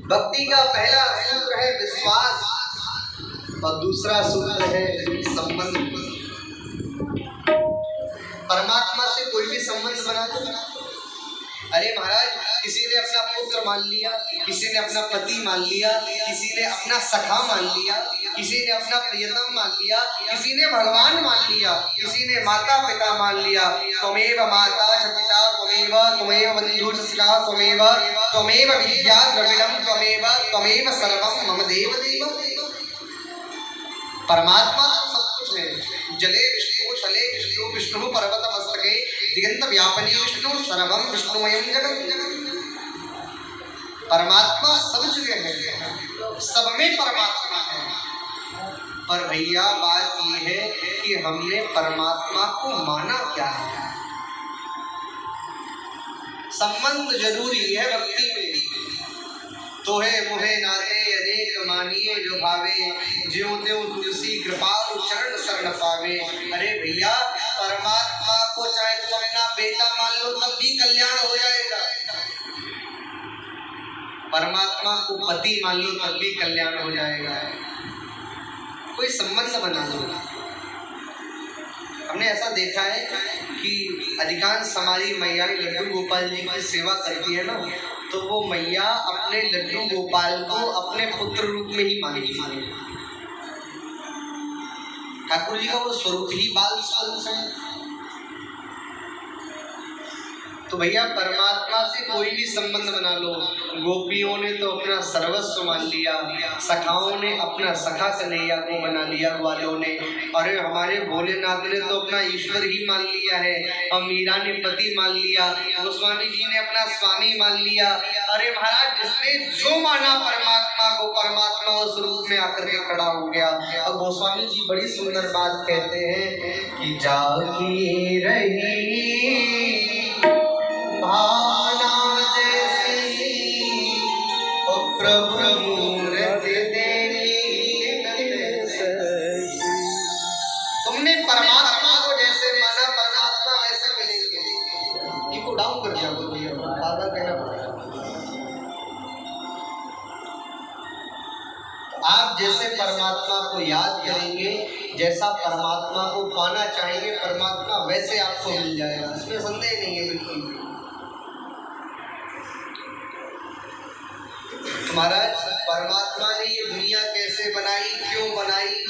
भक्ति का पहला सूत्र है विश्वास और दूसरा सूत्र है संबंध। परमात्मा से कोई भी संबंध बना दो। अरे महाराज, किसी ने अपना पुत्र मान लिया, किसी ने अपना पति मान लिया, किसी ने अपना सखा मान लिया, किसी ने अपना प्रियतम मान लिया, किसी ने भगवान मान लिया, किसी ने माता पिता मान लिया। त्वमेव माता च पिता त्वमेव बंधु च सखा त्वमेव विद्या द्रविणम त्वमेव सर्वम मम देव देव। परमात्मा सब कुछ है। जले विष्णु थले विष्णु विष्णु पर्वत मस्तके दिगंत व्यापनी विष्णु सर्वम विष्णुमयम जगत। परमात्मा सब जगह है, सब में परमात्मा है। पर भैया बात यह है कि हमने परमात्मा को माना क्या है। संबंध जरूरी है भक्ति में। तो है मुहे नाते अनेक मानिए जो भावे, ज्यों त्यों तुलसी कृपालु चरण शरण पावे। अरे भैया, परमात्मा को चाहे तुम अपना बेटा मान लो तब भी कल्याण हो जाएगा, परमात्मा को पति मान लो तब भी कल्याण हो जाएगा। कोई संबंध बना लो। हमने ऐसा देखा है कि अधिकांश हमारी मैयाएं लड्डू गोपाल जी की सेवा करती है ना, तो वो मैया अपने लड्डू गोपाल को अपने पुत्र रूप में ही मानती है। ठाकुर जी का वो स्वरूप ही बाल स्वरूप है। तो भैया, परमात्मा से कोई भी संबंध बना लो। गोपियों ने तो अपना सर्वस्व मान लिया, सखाओं ने अपना सखा कन्हैया को बना लिया, ग्वालों ने। अरे हमारे भोलेनाथ ने तो अपना ईश्वर ही मान लिया है, और मीरा ने पति मान लिया, गोस्वामी जी ने अपना स्वामी मान लिया। अरे महाराज, जिसने जो माना परमात्मा को, परमात्मा उस रूप में आकर के खड़ा हो गया। और गोस्वामी जी बड़ी सुंदर बात कहते हैं कि जागी रही भावना जैसी प्रभु मूर्ति देवी। तुमने परमात्मा को जैसे माना, परमात्मा वैसे मिलेंगे। इनको डाउन कर दिया बार-बार कहना पड़ेगा। आप जैसे परमात्मा को याद करेंगे, जैसा परमात्मा को पाना चाहेंगे, परमात्मा वैसे आपको मिल जाएगा, इसमें संदेह नहीं है बिल्कुल। महाराज, परमात्मा ने ये दुनिया कैसे बनाई, क्यों बनाई,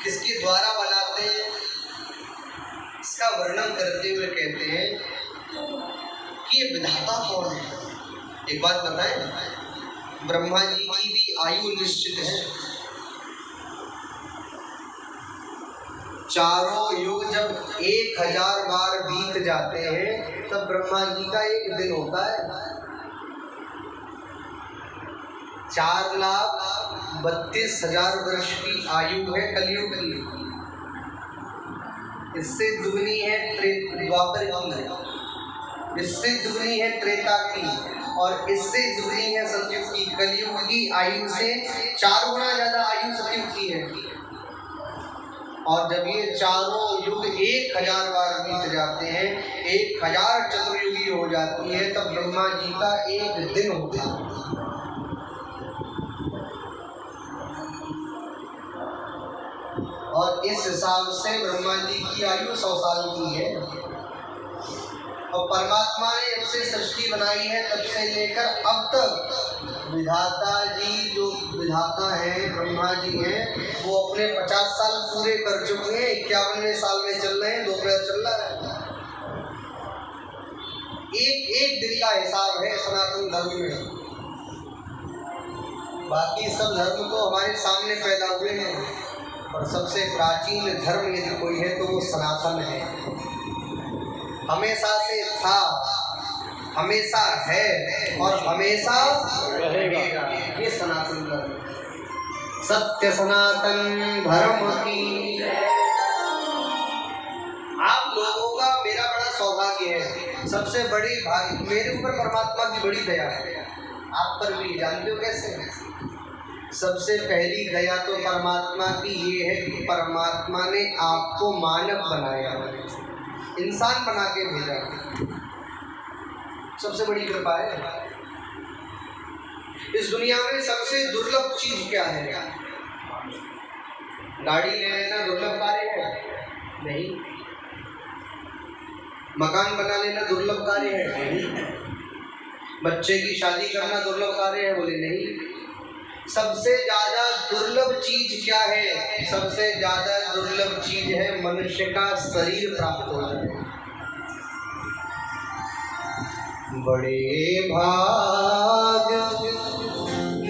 किसके द्वारा बनाते हैं, इसका वर्णन करते हुए कहते हैं कि ये विधाता कौन है। एक बात बताएं, ब्रह्मा जी की भी आयु निश्चित है। चारों युग जब 1000 बार बीत जाते हैं तब ब्रह्मा जी का एक दिन होता है। 4,32,000 वर्ष की आयु है कलयुग की। इससे दुगनी है द्वापर की, इससे दुगनी है त्रेता की, और इससे दुगनी है सतयुग की। कलयुग की आयु से 4 गुना ज्यादा आयु सतयुग की है। और जब ये चारों युग 1000 बार बीत जाते हैं, 1000 चतुर्युगी हो जाती है, तब ब्रह्मा जी का एक दिन होता है। और इस हिसाब से ब्रह्मा जी की आयु 100 साल की है। और परमात्मा ने जब से सृष्टि बनाई है तब से लेकर अब तक विधाता जी जो विधाता हैं ब्रह्मा जी हैं वो अपने 50 साल पूरे कर चुके हैं। 51वें साल में चल रहे हैं, दोपहर चल रहा है। एक एक दिन का हिसाब है सनातन धर्म में। बाकी सब धर्म तो हमारे सामने पैदा हुए हैं, और सबसे प्राचीन धर्म यदि कोई है तो वो सनातन है। हमेशा से था, हमेशा है और हमेशा रहेगा। ये सनातन धर्म। सत्य सनातन धर्म की। आप लोगों का मेरा बड़ा सौभाग्य है। सबसे बड़ी मेरे ऊपर परमात्मा की बड़ी दया है, आप पर भी। जानते हो कैसे? सबसे पहली दया तो परमात्मा की ये है कि परमात्मा ने आपको मानव बनाया, इंसान बना के भेजा। सबसे बड़ी कृपा है। इस दुनिया में सबसे दुर्लभ चीज क्या है? गाड़ी ले लेना दुर्लभ कार्य है? नहीं। मकान बना लेना दुर्लभ कार्य है? नहीं। बच्चे की शादी करना दुर्लभ कार्य है? बोले नहीं। सबसे ज्यादा दुर्लभ चीज क्या है? सबसे ज्यादा दुर्लभ चीज है मनुष्य का शरीर प्राप्त हो जाए। बड़े भाग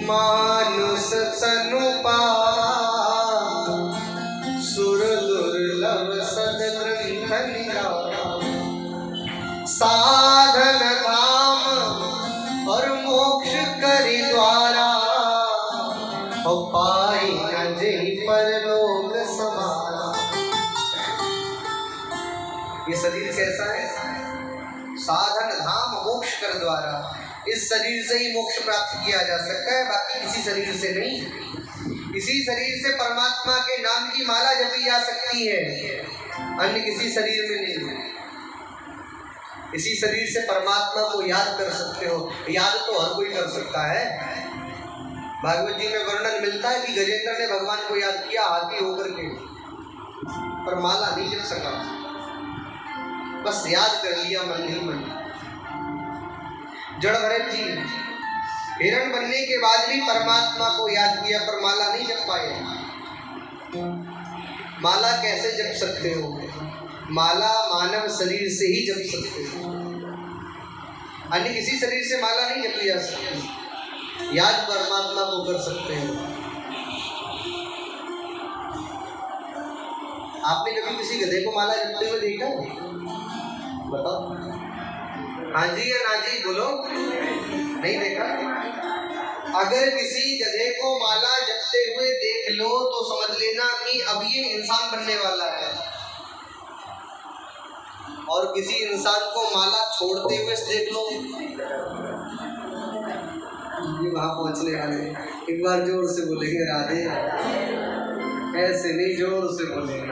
मानुष तनु पाए, सुर दुर्लभ सद्ग्रंथ निराला। साधन धाम और मोक्ष करि द्वारा, पाई न जेहि परलोक समाना। ये शरीर कैसा है? साधन धाम मोक्ष कर द्वारा। इस शरीर से ही मोक्ष प्राप्त किया जा सकता है, बाकी किसी शरीर से नहीं। इसी शरीर से परमात्मा के नाम की माला जपी जा सकती है, अन्य किसी शरीर में नहीं। इसी शरीर से परमात्मा को याद कर सकते हो। याद तो हर कोई कर सकता है। भागवत जी में वर्णन मिलता है कि गजेंद्र ने भगवान को याद किया हाथी होकर के, पर माला नहीं जप सका, बस याद कर लिया मन ही मन। जड़ भरत जी हिरण बनने के बाद भी परमात्मा को याद किया, पर माला नहीं जप पाए। माला कैसे जप सकते हो? माला मानव शरीर से ही जप सकते हो, अन्य किसी शरीर से माला नहीं जपी जा सकती। याद परमात्मा को कर सकते हैं। आपने कभी किसी गधे को माला जपते हुए देखा? बताओ। हाँ जी या ना जी बोलो। नहीं देखा? अगर किसी गधे को माला जपते हुए देख लो तो समझ लेना कि अब ये इंसान बनने वाला है। और किसी इंसान को माला छोड़ते हुए देख लो, ये वहां पहुंचने वाले। एक बार जोर से बोलेंगे राधे। ऐसे नहीं, जोर से बोलेंगे।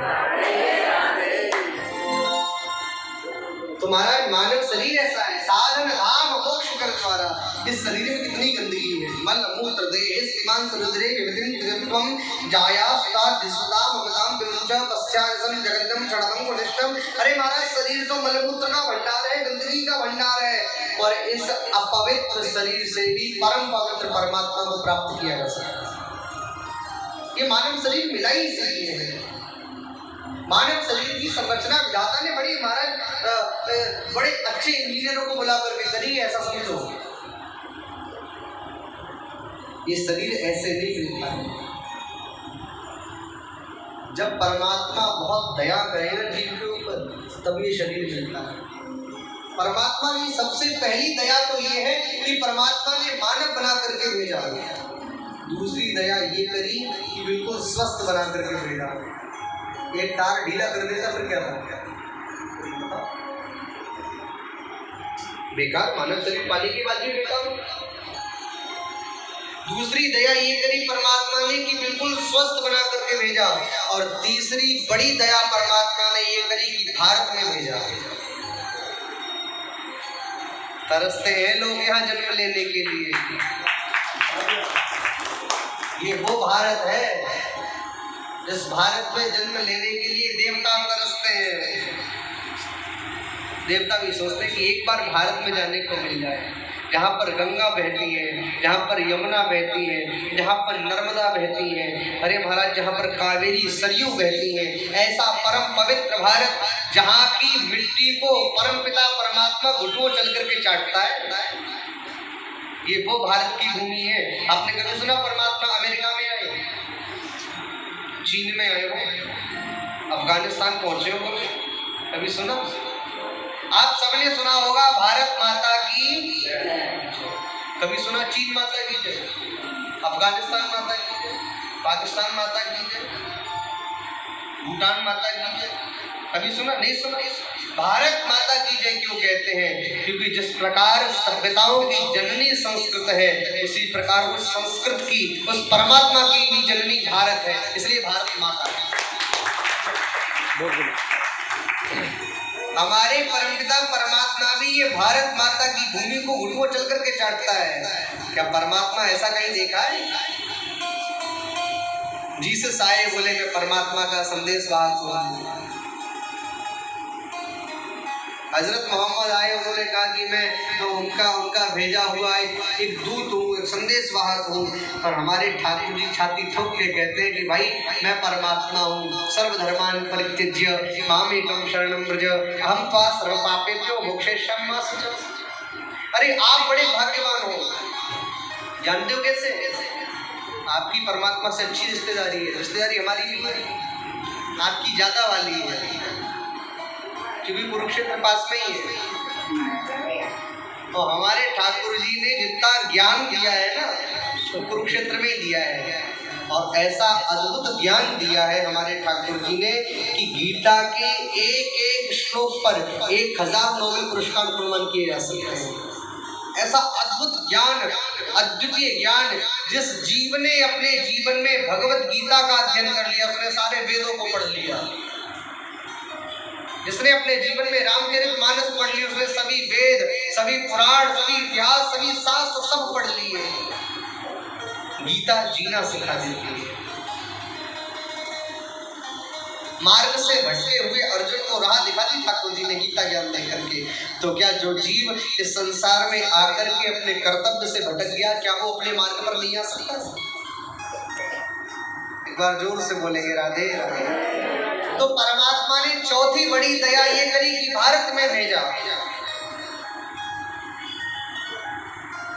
तुम्हारा मानव शरीर ऐसा है, साधन धाम मोक्ष कर द्वारा। इस शरीर में कितनी गंदगी है। मल मूत्र देह सीमांत रुद्रे विविधिं त्रित्वम जायास्ता दिसुदाम ममताम विमुचा पश्चासम जगदम चढ़वं गुणिष्ठम। अरे महाराज, शरीर तो मलमूत्र का भंडार है, गंदगी का भंडार है, और इस अपवित्र शरीर से भी परम पवित्र परमात्मा को प्राप्त किया जा सकता है। ये मानव शरीर मिला ही इसलिए है। मानव शरीर की संरचना विधाता ने बड़ी महाराज बड़े अच्छे इंजीनियरों को बुला करके करी, ऐसा समझो। ये शरीर ऐसे नहीं मिलता है। जब परमात्मा बहुत दया करे ना जीव के ऊपर, तब ये शरीर मिलता है। परमात्मा की सबसे पहली दया तो ये है कि परमात्मा ने मानव बना करके भेजा। दूसरी दया ये करी कि बिल्कुल स्वस्थ बना करके भेजा। एक तार ढीला कर देता फिर क्या था? बेकार। मानव शरीर पाने के बाद भी बेकार। दूसरी दया ये करी परमात्मा ने कि बिल्कुल स्वस्थ बना करके भेजा। और तीसरी बड़ी दया परमात्मा ने ये करी कि भारत में भेजा। तरसते हैं लोग यहाँ जन्म लेने के लिए। ये वो भारत है जिस भारत में जन्म लेने के लिए देवता तरसते हैं। देवता भी सोचते हैं कि एक बार भारत में जाने को मिल जाए, जहाँ पर गंगा बहती है, जहाँ पर यमुना बहती है, जहाँ पर नर्मदा बहती है, अरे महाराज जहाँ पर कावेरी सरयू बहती है, ऐसा परम पवित्र भारत जहाँ की मिट्टी को परमपिता परमात्मा घुटुओं चल करके चाटता है, ये वो भारत की भूमि है। आपने कभी सुना परमात्मा अमेरिका में आए, चीन में आए हो, अफगानिस्तान पहुंचे हो, कभी सुना? आप सबने सुना होगा भारत माता की, कभी सुना चीन माता की जय, अफगानिस्तान माता की जय, पाकिस्तान माता की जय, भूटान माता की जय, कभी सुना? नहीं सुना। भारत माता की जय क्यों कहते हैं? क्योंकि जिस प्रकार सभ्यताओं की जननी संस्कृत है, उसी प्रकार उस संस्कृत की, उस परमात्मा की भी जननी भारत है, इसलिए भारत माता है। हमारे परमपिता परमात्मा भी ये भारत माता की भूमि को घुटुओं चल करके चाटता है। क्या परमात्मा ऐसा कहीं देखा है? जीसस आए बोले मैं परमात्मा का संदेश वाहक हूँ। हजरत मोहम्मद आए, उन्होंने कहा कि मैं तो उनका भेजा हुआ एक दूत हूँ, एक संदेश वाहक हूँ। और हमारे ठाकुर जी छाती ठोक के कहते हैं कि भाई मैं परमात्मा हूँ, सर्वधर्मान परित्यज्य मामेकं शरणं व्रज अहं त्वा सर्व पापेभ्यो मोक्षयिष्यामि मा शुचः। अरे आप बड़े भाग्यवान हो, जानते हो कैसे? आपकी परमात्मा से अच्छी रिश्तेदारी है, रिश्तेदारी हमारी नहीं, आपकी ज्यादा वाली है, क्योंकि कुरुक्षेत्र पास में ही है। तो हमारे ठाकुर जी ने जितना ज्ञान दिया है ना, तो कुरुक्षेत्र में ही दिया है। और ऐसा अद्भुत ज्ञान दिया है हमारे ठाकुर जी ने कि गीता के एक एक श्लोक पर 1000 नोबेल पुरस्कार प्रदान किए जा सकते हैं। ऐसा अद्भुत ज्ञान, अद्वितीय ज्ञान, जिस जीव ने अपने जीवन में भगवत गीता का अध्ययन कर लिया, उसने सारे वेदों को पढ़ लिया। जिसने अपने जीवन में रामचरितमानस पढ़ लिया, उसने सभी वेद, सभी पुराण, सभी इतिहास, सभी शास्त्र सब पढ़ लिए। गीता जीना सिखा देती है। मार्ग से भटके हुए अर्जुन को राह दिखाती ठाकुर जी ने गीता ज्ञान दे करके। तो क्या जो जीव इस संसार में आकर के अपने कर्तव्य से भटक गया, क्या वो अपने मार्ग पर नहीं आ सकता? एक बार जोर से बोलेंगे राधे राधे। तो परमात्मा ने चौथी बड़ी दया ये करी कि भारत में भेजा,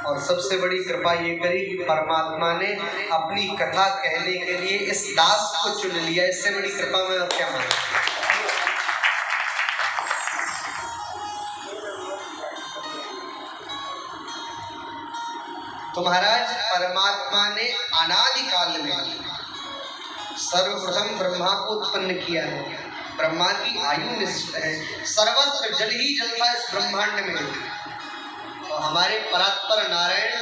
और सबसे बड़ी कृपा ये करी कि परमात्मा ने अपनी कथा कहने के लिए इस दास को चुन लिया। इससे बड़ी कृपा में क्या मानूं? तो महाराज परमात्मा ने अनादि काल में सर्वप्रथम ब्रह्मा को उत्पन्न किया है। ब्रह्मा की आयु निश्चित है, सर्वत्र जल ही जल था इस ब्रह्मांड में। तो हमारे परात्पर नारायण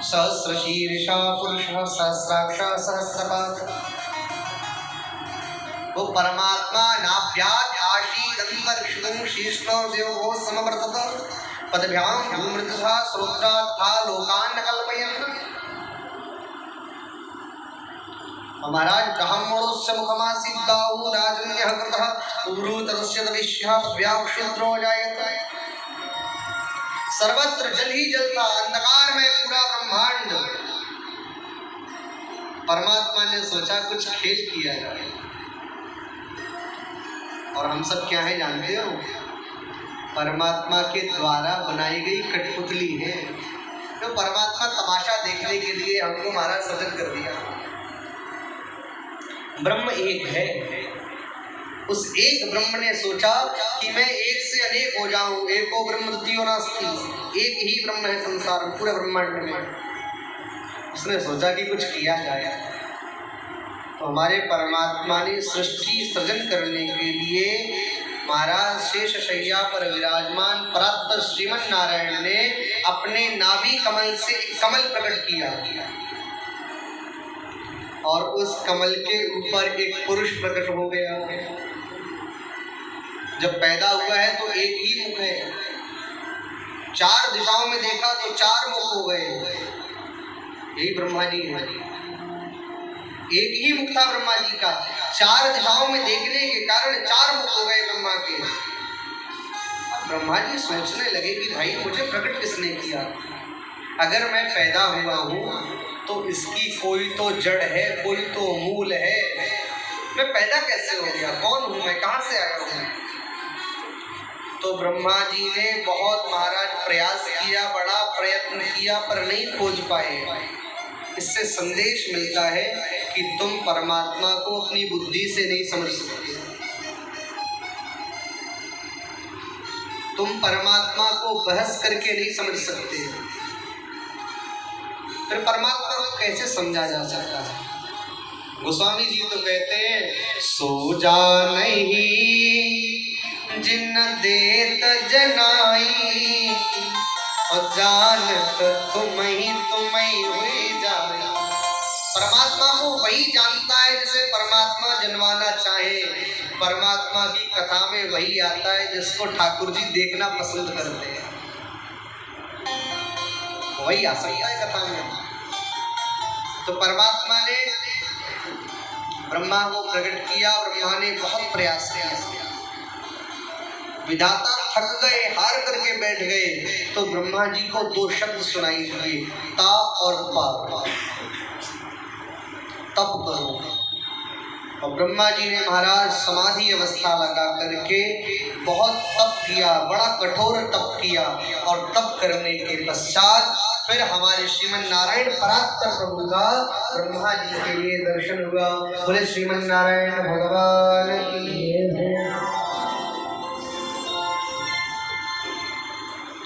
सहस्र शीर्षा पुरुषः सहस्राक्ष सहस्रपाद, वो परमात्मा नाभ्यात् आशीत् अंतरिक्षं शीर्ष्णो देवो समवर्तत पदभ्यां भूमृतः श्रोत्रात्था लोकान् न कल्पयन्। महाराज ब्राह्मणोस्य मुखमासीत् दाऊ राजन्यः कृतः उभ्रूतरस्य तविष्यः व्याक्षुद्रो जायते। सर्वत्र जल ही जल था, अंधकार में पूरा ब्रह्मांड। परमात्मा ने सोचा कुछ खेल किया जाए, और हम सब क्या है जानते हो? परमात्मा के द्वारा बनाई गई कठपुतली है। तो परमात्मा तमाशा देखने के लिए हमको महाराज सजग कर दिया। ब्रह्म एक है, उस एक ब्रह्म ने सोचा कि मैं एक से अनेक हो जाऊं, एको ब्रह्म द्वितीयो नास्ति, एक ही ब्रह्म है संसार में, पूरे ब्रह्मांड में। उसने सोचा कि कुछ किया जाए। तो हमारे परमात्मा ने सृष्टि सृजन करने के लिए महाराज शेष शैया पर विराजमान परात्पर श्रीमन नारायण ने अपने नाभि कमल से एक कमल प्रकट किया, और उस कमल के ऊपर एक पुरुष प्रकट हो गया। जब पैदा हुआ है तो एक ही मुख है, चार दिशाओं में देखा तो चार मुख हो गए। यही ब्रह्मा जी है। एक ही मुख था ब्रह्मा जी का, चार दिशाओं में देखने के कारण चार मुख हो गए ब्रह्मा के। ब्रह्मा जी सोचने लगे कि भाई मुझे प्रकट किसने किया, अगर मैं पैदा हुआ हूँ तो इसकी कोई तो जड़ है, कोई तो मूल है, मैं पैदा कैसे हो गया, कौन हूँ मैं, कहाँ से आया हूँ। तो ब्रह्मा जी ने बहुत महाराज प्रयास किया, बड़ा प्रयत्न किया, पर नहीं खोज पाए। इससे संदेश मिलता है कि तुम परमात्मा को अपनी बुद्धि से नहीं समझ सकते, तुम परमात्मा को बहस करके नहीं समझ सकते, फिर परमात्मा को कैसे समझा जा सकता है। गोस्वामी जी तो कहते हैं, सो जा नहीं जिन देत जनाई, और जानत तुम ही हुई जाए। परमात्मा को वही जानता है जिसे परमात्मा जनवाना चाहे। परमात्मा की कथा में वही आता है जिसको ठाकुर जी देखना पसंद करते हैं, वही आ सकता है कथा में। तो परमात्मा ने ब्रह्मा को प्रकट किया, ब्रह्मा ने बहुत प्रयास किया, विधाता थक गए, हार करके बैठ गए। तो ब्रह्मा जी को दो शब्द सुनाई दिए, ता और पा, तप करो। और ब्रह्मा जी ने महाराज समाधि अवस्था लगा करके बहुत तप किया, बड़ा कठोर तप किया, और तप करने के पश्चात फिर हमारे श्रीमन नारायण परात्पर प्रभु का ब्रह्मा जी के लिए दर्शन हुआ। बोले श्रीमन नारायण भगवान की।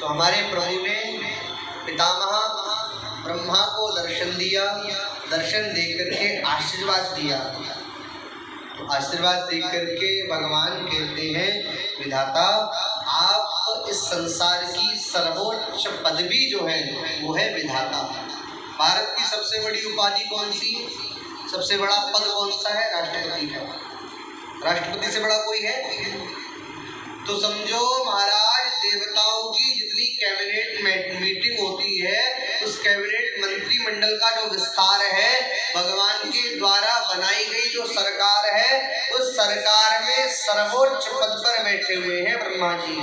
तो हमारे प्रभु ने पितामह ब्रह्मा को दर्शन दिया, दर्शन देकर के आशीर्वाद दिया। तो आशीर्वाद देकर के भगवान कहते हैं, विधाता आप इस संसार की सर्वोच्च पदवी जो है वो है विधाता। भारत की सबसे बड़ी उपाधि कौन सी, सबसे बड़ा पद कौन सा है, राष्ट्रपति का। राष्ट्रपति से बड़ा कोई है? तो समझो महाराज, देवताओं की जितनी कैबिनेट मीटिंग होती है, उस कैबिनेट मंत्रिमंडल का जो विस्तार है, भगवान के द्वारा बनाई गई जो सरकार है, उस सरकार में सर्वोच्च पद पर बैठे हुए हैं ब्रह्मा जी।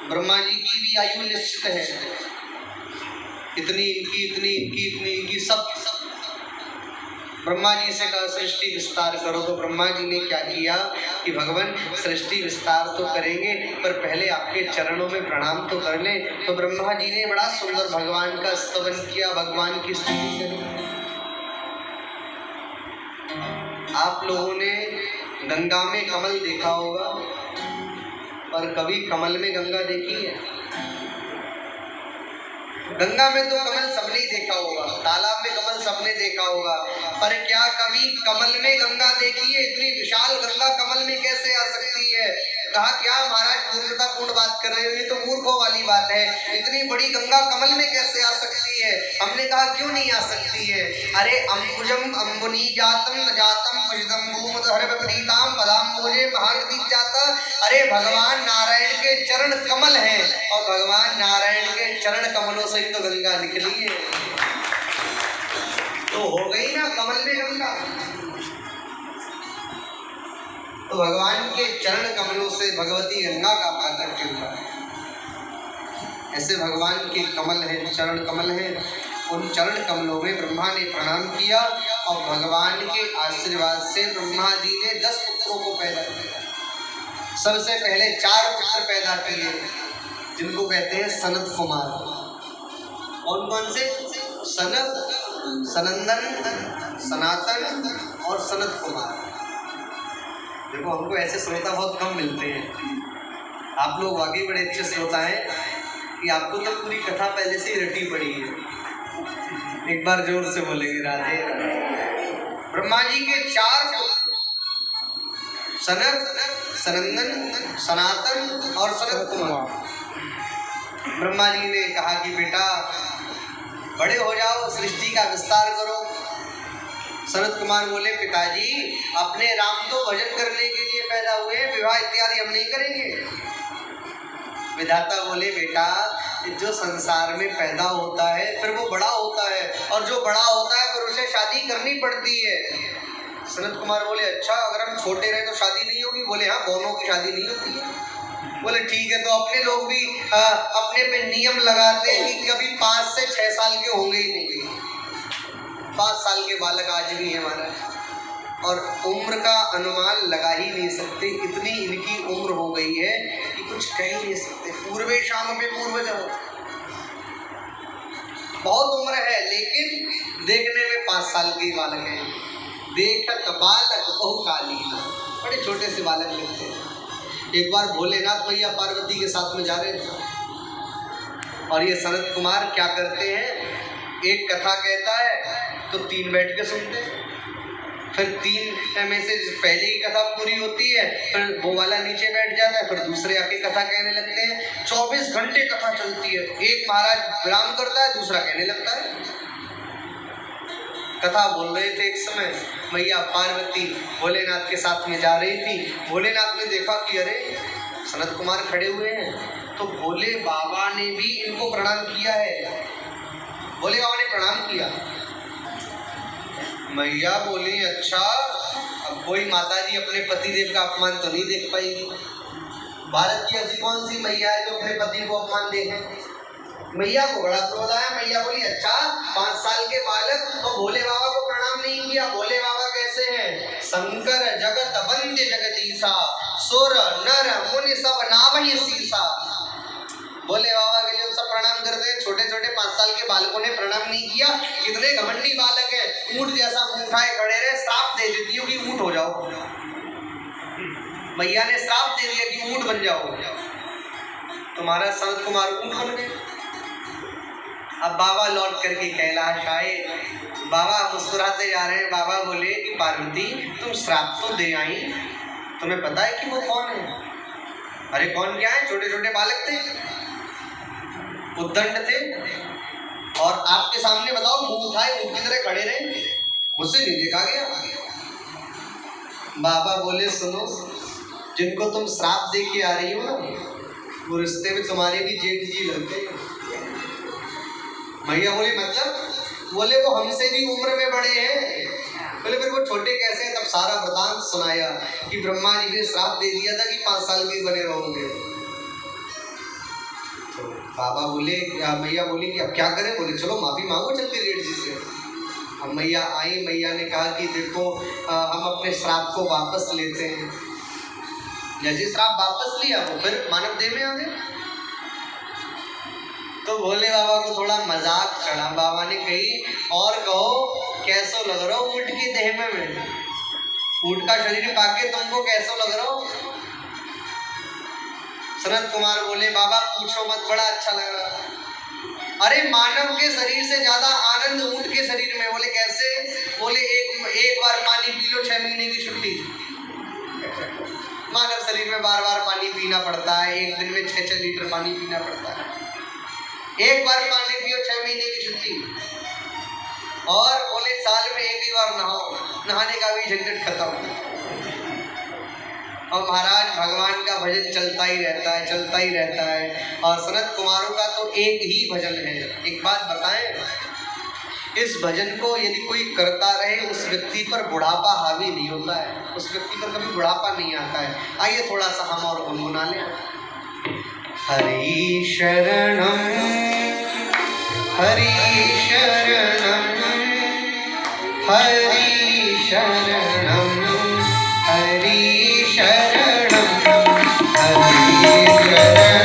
ब्रह्मा जी की भी आयु निश्चित है, इतनी इनकी, इतनी इनकी, इतनी इनकी, सब ब्रह्मा जी से कहा सृष्टि विस्तार करो। तो ब्रह्मा जी ने क्या किया कि भगवान सृष्टि विस्तार तो करेंगे, पर पहले आपके चरणों में प्रणाम तो कर लें। तो ब्रह्मा जी ने बड़ा सुंदर भगवान का स्तवन किया, भगवान की स्तुति करी। आप लोगों ने गंगा में कमल देखा होगा, पर कभी कमल में गंगा देखी है? गंगा में तो कमल सबने देखा होगा, तालाब में कमल सबने देखा होगा, पर क्या कभी कमल में गंगा देखी है? इतनी विशाल गंगा कमल में कैसे आ सकती है? कहा क्या महाराज मूर्खतापूर्ण बात कर रहे हो, ये तो मूर्खों वाली बात है, इतनी बड़ी गंगा कमल में कैसे आ सकती है? हमने कहा क्यों नहीं आ सकती है? अरे अंबुजम अंबुनी जातम न जातम पुष्टम भूमधर विपरीताम पदाम्बोजे महानदी जाता। अरे भगवान नारायण के चरण कमल हैं, और भगवान नारायण के चरण कमलों से ही तो गंगा निकली है। तो हो गई ना कमल में गंगा। तो भगवान के चरण कमलों से भगवती गंगा का प्राकट्य हुआ है। ऐसे भगवान के कमल है, चरण कमल है, उन चरण कमलों में ब्रह्मा ने प्रणाम किया, और भगवान के आशीर्वाद से ब्रह्मा जी ने 10 पुत्रों को पैदा किया। सबसे पहले 4 पुत्र पैदा किए, जिनको कहते हैं सनत कुमार। कौन कौन से? सनत, सनंदन, सनातन और सनत कुमार। देखो हमको ऐसे श्रोता बहुत कम मिलते हैं, आप लोग वाकई बड़े अच्छे श्रोता हैं कि आपको तो पूरी कथा पहले से ही रटी पड़ी है। एक बार जोर से बोलेंगे राधे। ब्रह्मा जी के 4 पुत्र, सनत, सनंदन, सनातन और सनत कुमार। ब्रह्मा जी ने कहा कि बेटा बड़े हो जाओ, सृष्टि का विस्तार करो। सनत कुमार बोले पिताजी अपने राम तो भजन करने के लिए पैदा हुए, विवाह इत्यादि हम नहीं करेंगे। विधाता बोले बेटा जो संसार में पैदा होता है फिर वो बड़ा होता है, और जो बड़ा होता है फिर उसे शादी करनी पड़ती है। सनत कुमार बोले अच्छा अगर हम छोटे रहे तो शादी नहीं होगी? बोले हाँ, दोनों की शादी नहीं होती है। बोले ठीक है। तो अपने लोग भी अपने पे नियम लगाते हैं कि कभी 5 से 6 साल के होंगे ही नहीं। 5 साल के बालक आज भी है हमारा, और उम्र का अनुमान लगा ही नहीं सकते, इतनी इनकी उम्र हो गई है कि कुछ कह ही नहीं सकते। पूर्वे शाम पे पूर्वज हो, बहुत उम्र है, लेकिन देखने में 5 साल के बालक हैं। देखत बालक बहु कालीन, बड़े छोटे से बालक लगते हैं। एक बार भोलेनाथ भैया पार्वती के साथ में जा रहे थे, और ये सनत कुमार क्या करते हैं, एक कथा कहता है तो 3 बैठ के सुनते हैं, फिर 3 में से पहले की कथा पूरी होती है, फिर वो वाला नीचे बैठ जाता है, फिर दूसरे आके कथा कहने लगते हैं। 24 घंटे कथा चलती है। एक महाराज विराम करता है, दूसरा कहने लगता है। कथा बोल रहे थे एक समय, मैया पार्वती भोलेनाथ के साथ में जा रही थी। भोलेनाथ ने देखा कि अरे सनत कुमार खड़े हुए हैं, तो भोले बाबा ने भी इनको प्रणाम किया है। भोले बाबा ने प्रणाम किया। मैया बोली अच्छा, अब कोई माता जी अपने पतिदेव का अपमान तो नहीं देख पाएगी। भारत की ऐसी कौन सी मैया है जो अपने पति को अपमान देखे। मैया को बड़ा क्रोध आया। मैया बोली अच्छा, 5 साल के बालक तो भोले बाबा को प्रणाम नहीं किया। भोले बाबा कैसे हैं, शंकर जगत वंद्य जगदीशा, सुर नर मुनि सब नामहि सीसा। भोले बाबा के लिए सब प्रणाम करते हैं। छोटे छोटे 5 साल के बालकों ने प्रणाम नहीं किया। कितने घमंडी बालक हैं, ऊंट जैसा मुंह उठाए खड़े रहे। श्राप दे देती हूँ कि ऊंट हो जाओ। मैया ने श्राप दे दिया कि ऊंट बन जाओ। तुम्हारा सनत कुमार ऊंट बन गए। अब बाबा लौट करके कैलाश आए। बाबा मुस्कुराते जा रहे हैं। बाबा बोले कि पार्वती तुम श्राप तो दे आई, तुम्हें पता है कि वो कौन है? अरे कौन क्या है, छोटे छोटे बालक थे, उद्दंड थे, और आपके सामने बताओ मुंह उठाए ऊंट की तरह खड़े रहे, मुझसे नहीं देखा गया। बाबा बोले सुनो, जिनको तुम श्राप दे के आ रही हो ना, वो रिश्ते में तुम्हारे भी जेठ जी लगते हैं। भैया बोले मतलब? बोले वो हमसे भी उम्र में बड़े हैं। बोले फिर वो छोटे कैसे हैं? तब सारा वृतांत सुनाया कि ब्रह्मा जी ने श्राप दे दिया था कि 5 साल के बने रहोगे। तो बाबा बोले, मैया बोली कि अब क्या करें? बोले चलो माफी मांगो चल के जेठ जी से। अब मैया आई। मैया ने कहा कि देखो हम अपने श्राप को वापस लेते हैं। जैसे श्राप वापस लिया वो फिर मानव देह में आ गए। तो भोले बाबा को थोड़ा मजाक चढ़ा। बाबा ने कही और कहो कैसो लग रहा हो ऊंट की देह में, ऊंट का शरीर पाके तुमको कैसो लग रहा हो? सनत कुमार बोले बाबा पूछो मत, बड़ा अच्छा लग रहा। अरे मानव के शरीर से ज्यादा आनंद ऊंट के शरीर में। बोले कैसे? बोले एक बार पानी पी लो 6 महीने की छुट्टी। मानव शरीर में बार बार पानी पीना पड़ता है, एक दिन में 6-6 लीटर पानी पीना पड़ता है। एक बार पानी पियो 6 महीने की छुट्टी। और बोले साल में एक ही बार नहाओ, नहाने का भी झंझट खत्म। और महाराज भगवान का भजन चलता ही रहता है, चलता ही रहता है। और सनत कुमारों का तो एक ही भजन है। एक बात बताएं, इस भजन को यदि कोई करता रहे उस व्यक्ति पर बुढ़ापा हावी नहीं होता है, उस व्यक्ति पर कभी बुढ़ापा नहीं आता है। आइए थोड़ा सा हम और गुनगुना लें। हरि शरणम हरि शरणम हरि शरणम हरि शरणम हरि शरणम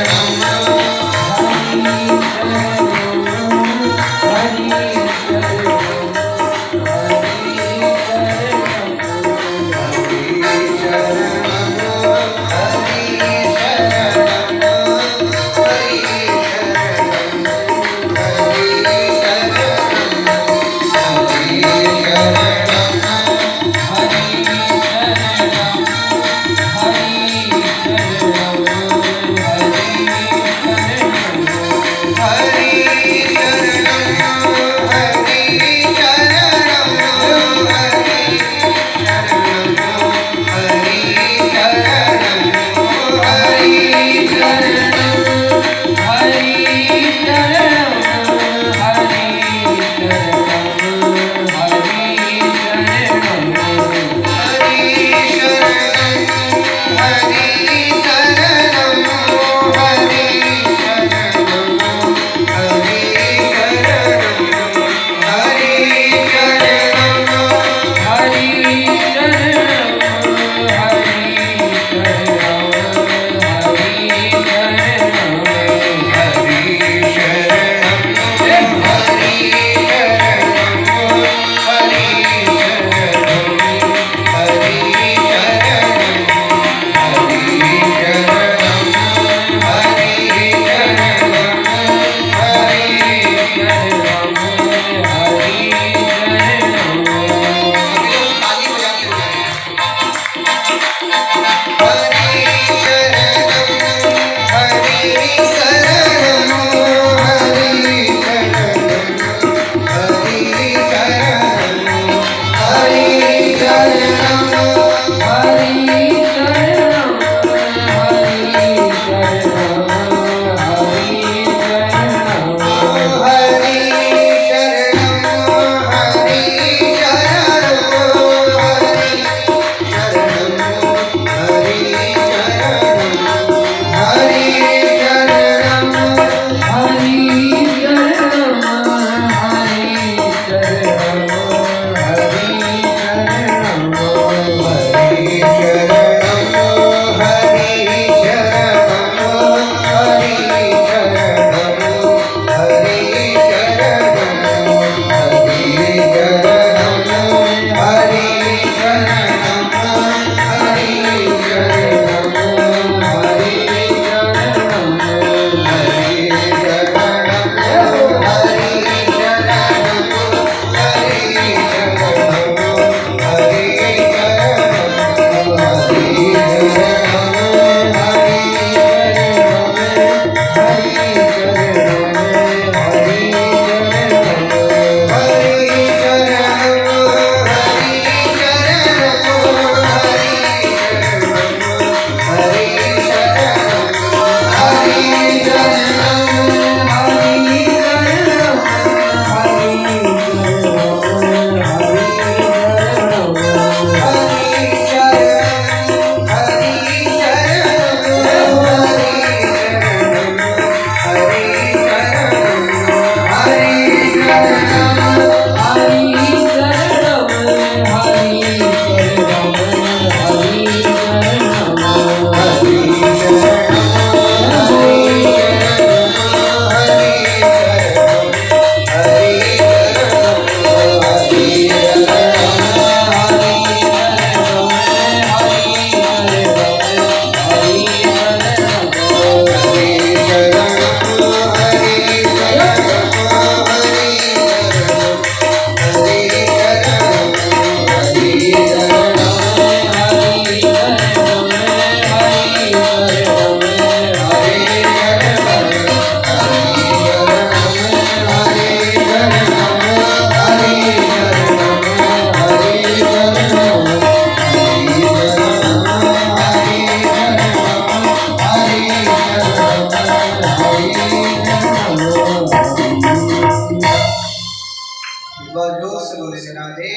जोर से बोले राधे।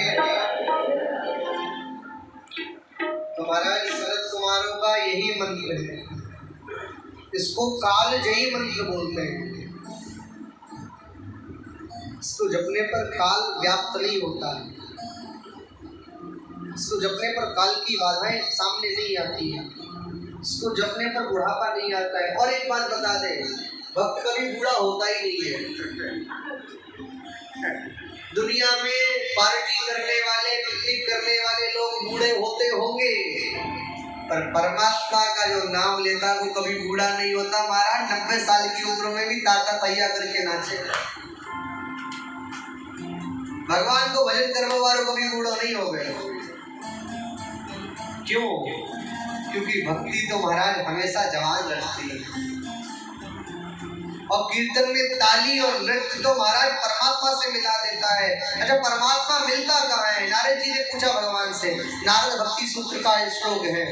तो महाराज शरद कुमारों का यही मंत्र है, इसको काल जयी मंत्र बोलते हैं। इसको जपने पर काल व्याप्त नहीं होता है, इसको जपने पर काल की बाधाएं सामने नहीं आती है, इसको जपने पर बुढ़ापा नहीं आता है। और एक बात बता दे, भक्त कभी बूढ़ा होता ही नहीं है। दुनिया में पार्टी करने वाले, पिकनिक करने वाले लोग बूढ़े होते होंगे, पर परमात्मा का जो नाम लेता है वो कभी बूढ़ा नहीं होता। महाराज 90 साल की उम्र में भी ताता तैया करके नाचे। भगवान को भजन करने वालों कभी बूढ़ा नहीं हो गए। क्यों? क्योंकि भक्ति तो महाराज हमेशा जवान रहती है। और कीर्तन में ताली और नृत्य तो महाराज परमात्मा से मिला देता है। अच्छा, परमात्मा मिलता कहाँ है? नारद जी ने पूछा भगवान से। नारद भक्ति सूत्र का श्लोक है,